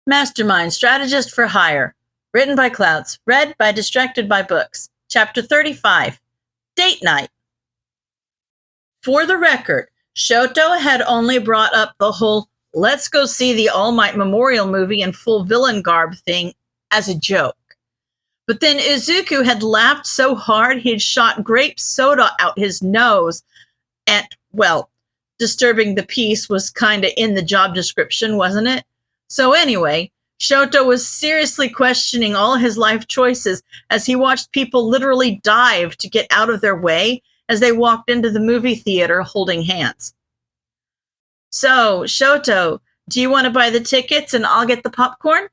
Mastermind, Strategist for Hire. Written by Clouds. Read by Distracted by Books. Chapter 35. Date Night. For the record, Shoto had only brought up the whole let's go see the All Might Memorial movie in full villain garb thing as a joke. But then Izuku had laughed so hard he'd shot grape soda out his nose. And, well, disturbing the peace was kinda in the job description, wasn't it? So anyway, Shoto was seriously questioning all his life choices as he watched people literally dive to get out of their way as they walked into the movie theater holding hands. So, Shoto, do you want to buy the tickets and I'll get the popcorn?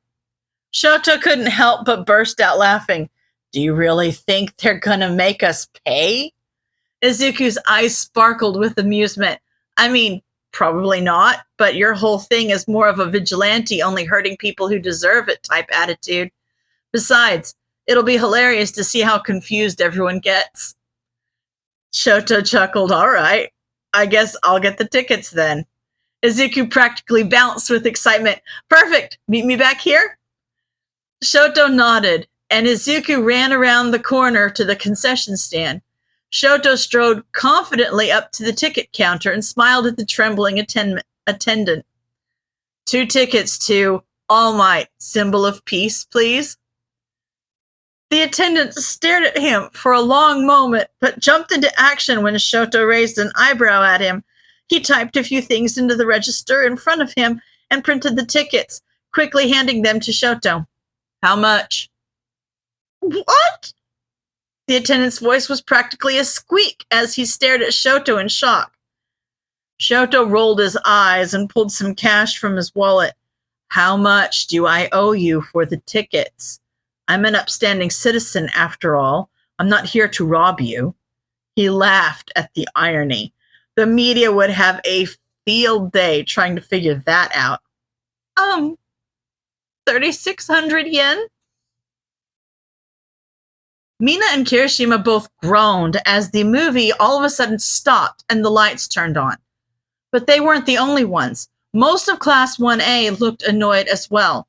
Shoto couldn't help but burst out laughing. Do you really think they're gonna make us pay? Izuku's eyes sparkled with amusement. I mean, probably not, but your whole thing is more of a vigilante only hurting people who deserve it type attitude. Besides, it'll be hilarious to see how confused everyone gets. Shoto chuckled. All right, I guess I'll get the tickets then. Izuku practically bounced with excitement. Perfect, meet me back here? Shoto nodded, and Izuku ran around the corner to the concession stand. Shoto strode confidently up to the ticket counter and smiled at the trembling attendant. 2 tickets to All Might, symbol of peace, please. The attendant stared at him for a long moment, but jumped into action when Shoto raised an eyebrow at him. He typed a few things into the register in front of him and printed the tickets, quickly handing them to Shoto. How much? What? The attendant's voice was practically a squeak as he stared at Shoto in shock. Shoto rolled his eyes and pulled some cash from his wallet. How much do I owe you for the tickets? I'm an upstanding citizen, after all. I'm not here to rob you. He laughed at the irony. The media would have a field day trying to figure that out. 3,600 yen? Mina and Kirishima both groaned as the movie all of a sudden stopped and the lights turned on. But they weren't the only ones. Most of Class 1A looked annoyed as well.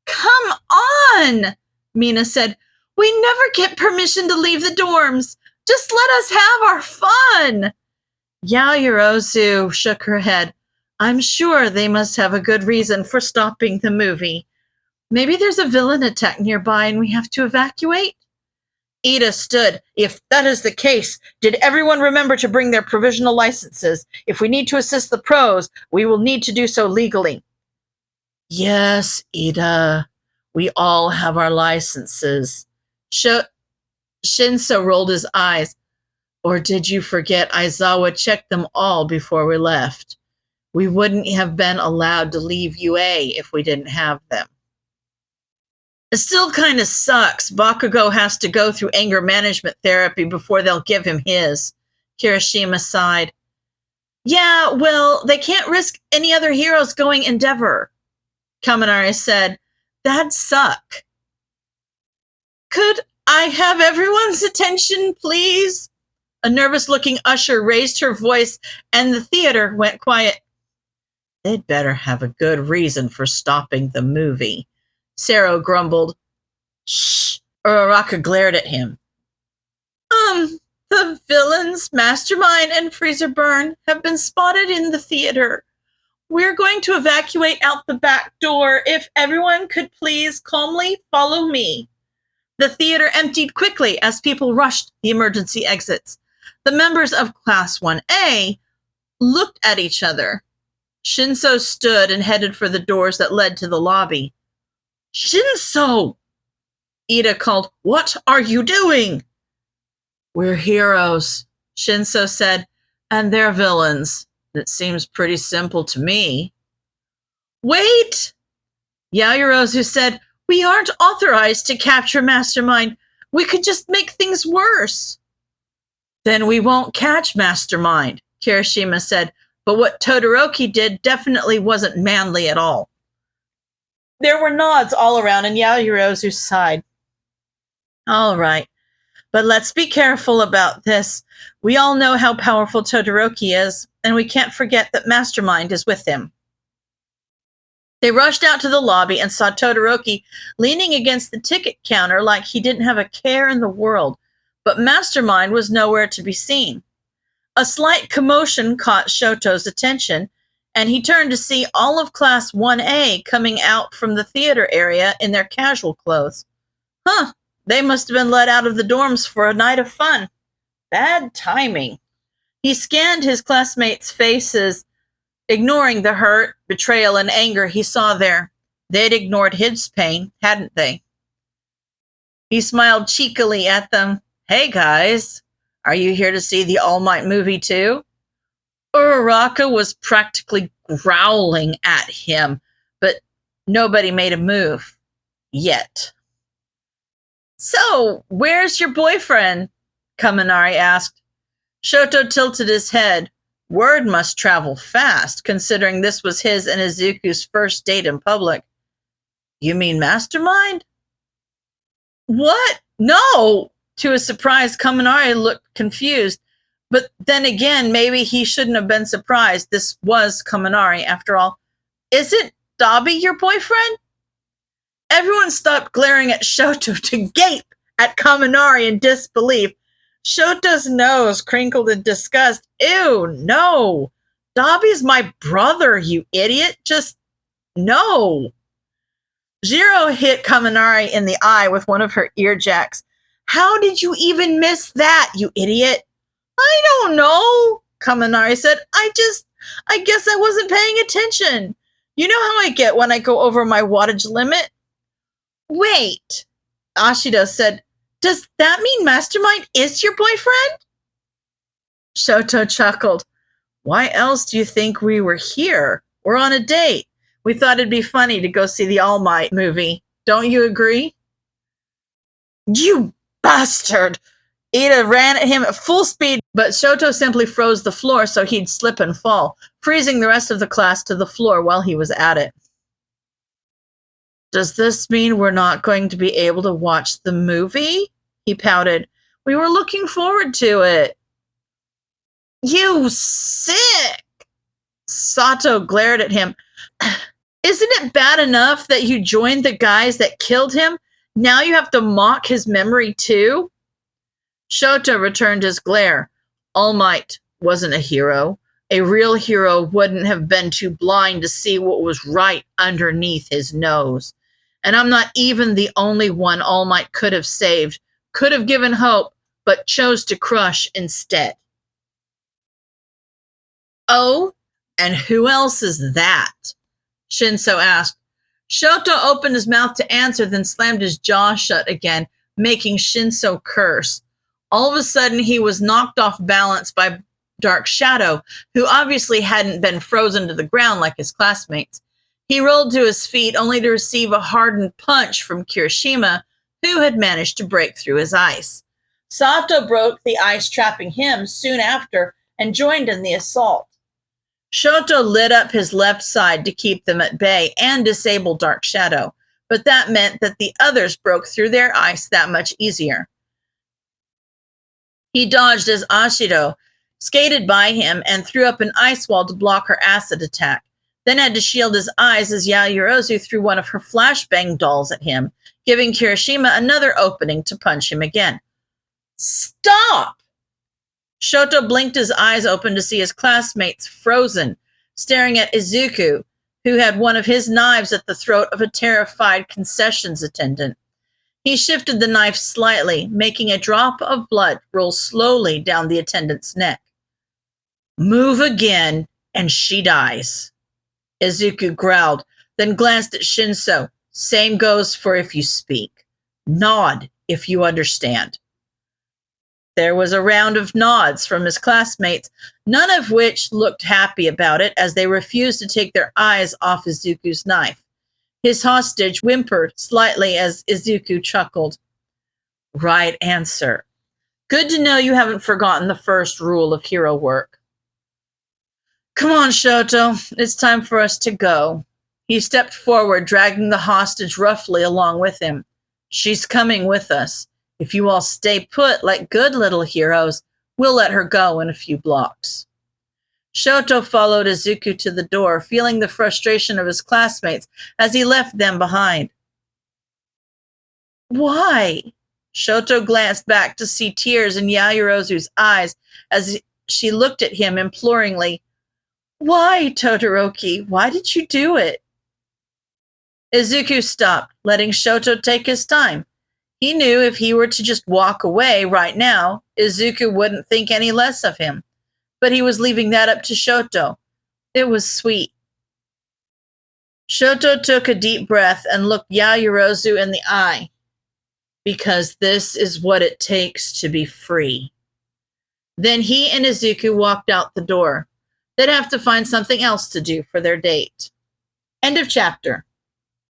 Come on, Mina said. We never get permission to leave the dorms. Just let us have our fun. Yaoyorozu shook her head. I'm sure they must have a good reason for stopping the movie. Maybe there's a villain attack nearby and we have to evacuate? Ida stood. If that is the case, did everyone remember to bring their provisional licenses? If we need to assist the pros, we will need to do so legally. Yes, Ida. We all have our licenses. Shinso rolled his eyes. Or did you forget Aizawa checked them all before we left? We wouldn't have been allowed to leave UA if we didn't have them. It still kind of sucks. Bakugo has to go through anger management therapy before they'll give him his. Kirishima sighed. Yeah, well, they can't risk any other heroes going Endeavor. Kaminari said, that'd suck. Could I have everyone's attention, please? A nervous-looking usher raised her voice, and the theater went quiet. They'd better have a good reason for stopping the movie. Sero grumbled. Shh. Uraraka glared at him. The villains, Mastermind and Freezerburn, have been spotted in the theater. We're going to evacuate out the back door. If everyone could please calmly follow me. The theater emptied quickly as people rushed the emergency exits. The members of Class 1A looked at each other. Shinso stood and headed for the doors that led to the lobby. Shinso! Ida called, What are you doing? We're heroes, Shinso said, and they're villains. It seems pretty simple to me. Wait! Yaoyorozu said, We aren't authorized to capture Mastermind. We could just make things worse. Then we won't catch Mastermind, Kirishima said, but what Todoroki did definitely wasn't manly at all. There were nods all around, and Yaoyorozu sighed. All right, but let's be careful about this. We all know how powerful Todoroki is, and we can't forget that Mastermind is with him. They rushed out to the lobby and saw Todoroki leaning against the ticket counter like he didn't have a care in the world, but Mastermind was nowhere to be seen. A slight commotion caught Shoto's attention, and he turned to see all of Class 1A coming out from the theater area in their casual clothes. Huh, they must have been let out of the dorms for a night of fun. Bad timing. He scanned his classmates' faces, ignoring the hurt, betrayal, and anger he saw there. They'd ignored his pain, hadn't they? He smiled cheekily at them. Hey guys, are you here to see the All Might movie too? Uraraka was practically growling at him, but nobody made a move. Yet. So, where's your boyfriend? Kaminari asked. Shoto tilted his head. Word must travel fast, considering this was his and Izuku's first date in public. You mean Mastermind? What? No! To his surprise, Kaminari looked confused. But then again, maybe he shouldn't have been surprised. This was Kaminari, after all. Isn't Dabi your boyfriend? Everyone stopped glaring at Shoto to gape at Kaminari in disbelief. Shoto's nose crinkled in disgust. Ew, no. Dabi's my brother, you idiot. Just no. Jiro hit Kaminari in the eye with one of her ear jacks. How did you even miss that, you idiot? I don't know, Kaminari said. I guess I wasn't paying attention. You know how I get when I go over my wattage limit? Wait, Ashido said. Does that mean Mastermind is your boyfriend? Shoto chuckled. Why else do you think we were here? We're on a date. We thought it'd be funny to go see the All Might movie. Don't you agree? You bastard! Ida ran at him at full speed, but Shoto simply froze the floor so he'd slip and fall, freezing the rest of the class to the floor while he was at it. Does this mean we're not going to be able to watch the movie? He pouted. We were looking forward to it. You sick! Sato glared at him. Isn't it bad enough that you joined the guys that killed him? Now you have to mock his memory too? Shoto returned his glare. All Might wasn't a hero. A real hero wouldn't have been too blind to see what was right underneath his nose. And I'm not even the only one All Might could have saved, could have given hope, but chose to crush instead. Oh, and who else is that? Shinso asked. Shoto opened his mouth to answer, then slammed his jaw shut again, making Shinso curse. All of a sudden, he was knocked off balance by Dark Shadow, who obviously hadn't been frozen to the ground like his classmates. He rolled to his feet only to receive a hardened punch from Kirishima, who had managed to break through his ice. Sato broke the ice trapping him soon after and joined in the assault. Shoto lit up his left side to keep them at bay and disable Dark Shadow, but that meant that the others broke through their ice that much easier. He dodged as Ashido skated by him and threw up an ice wall to block her acid attack, then had to shield his eyes as Yayorozu threw one of her flashbang dolls at him, giving Kirishima another opening to punch him again. Stop! Shoto blinked his eyes open to see his classmates frozen, staring at Izuku, who had one of his knives at the throat of a terrified concessions attendant. He shifted the knife slightly, making a drop of blood roll slowly down the attendant's neck. Move again, and she dies. Izuku growled, then glanced at Shinso. Same goes for if you speak. Nod if you understand. There was a round of nods from his classmates, none of which looked happy about it as they refused to take their eyes off Izuku's knife. His hostage whimpered slightly as Izuku chuckled. Right answer. Good to know you haven't forgotten the first rule of hero work. Come on, Shoto. It's time for us to go. He stepped forward, dragging the hostage roughly along with him. She's coming with us. If you all stay put like good little heroes, we'll let her go in a few blocks. Shoto followed Izuku to the door, feeling the frustration of his classmates as he left them behind. Why? Shoto glanced back to see tears in Yaoyorozu's eyes as she looked at him imploringly. Why, Todoroki? Why did you do it? Izuku stopped, letting Shoto take his time. He knew if he were to just walk away right now, Izuku wouldn't think any less of him. But he was leaving that up to Shoto. It was sweet. Shoto took a deep breath and looked Yaoyorozu in the eye. Because this is what it takes to be free. Then he and Izuku walked out the door. They'd have to find something else to do for their date. End of chapter.